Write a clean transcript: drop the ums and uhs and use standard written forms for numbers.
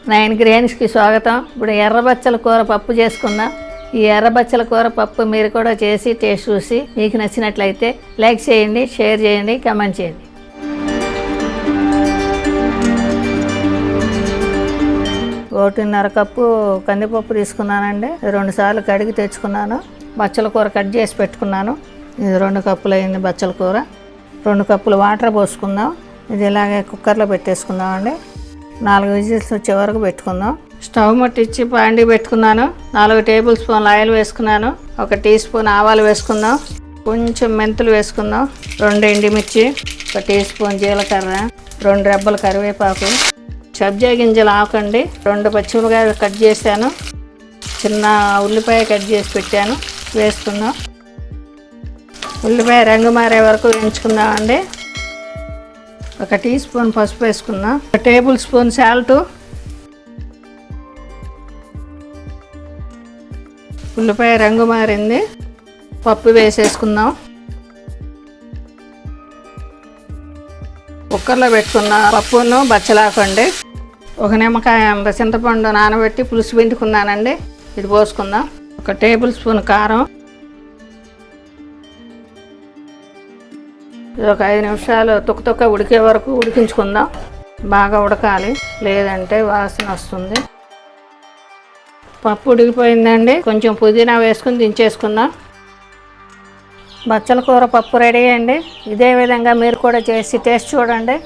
9 గ్రెయిన్స్కి స్వాగతం. ఇప్పుడు ఎర్రబచ్చల కూర పప్పు చేసుకుందాం. ఈ ఎర్రబచ్చల కూర పప్పు మీరు కూడా చేసి టేస్ట్ చూసి మీకు నచ్చినట్లయితే లైక్ చేయండి, షేర్ చేయండి, కామెంట్ చేయండి. ఒకటిన్నర కప్పు కందిపప్పు తీసుకున్నానండి. 2 సార్లు కడిగి తెచ్చుకున్నాను. బచ్చల కూర కట్ చేసి పెట్టుకున్నాను. ఇది 2 కప్పులు అయింది బచ్చల కూర. 2 కప్పులు వాటర్ పోసుకుందాం. ఇది ఇలాగే కుక్కర్లో పెట్టేసుకుందామండి. 4 విజిల్స్ వచ్చే వరకు పెట్టుకుందాం. స్టవ్ ముట్టించి బాండీ పెట్టుకున్నాను. 4 టేబుల్ స్పూన్లు ఆయిల్ వేసుకున్నాను. 1 టీ స్పూన్ ఆవాలు వేసుకుందాం. కొంచెం మెంతులు వేసుకుందాం. 2 ఎండుమిర్చి, 1 టీ స్పూన్ జీలకర్ర, 2 రెబ్బలు కరివేపాకు, సబ్జా గింజలు ఆకండి, 2 పచ్చిమిరపకాయలు కట్ చేశాను. చిన్న ఉల్లిపాయ కట్ చేసి పెట్టాను, వేసుకుందాం. ఉల్లిపాయ రంగు మారే వరకు వేయించుకుందామండి. 1 టీ స్పూన్ పసుపు వేసుకుందాం. 1 టేబుల్ స్పూన్ సాల్ట్. ఉల్లిపాయ రంగు మారింది, పప్పు వేసేసుకుందాం. కుక్కర్లో పెట్టుకున్న పప్పును బచ్చలాకండి. 1 నిమ్మకాయ అంత చింతపండు నానబెట్టి పులుసు పిండుకున్నానండి. ఇది పోసుకుందాం. 1 టేబుల్ స్పూన్ కారం. ఇది 5 నిమిషాలు తుక్క ఉడికే వరకు ఉడికించుకుందాం. బాగా ఉడకాలి, లేదంటే వాసన వస్తుంది. పప్పు ఉడికిపోయిందండి. కొంచెం పుదీనా వేసుకుని దించేసుకుందాం. బచ్చల కూర పప్పు రెడీ అండి. ఇదే విధంగా మీరు కూడా చేసి టేస్ట్ చూడండి.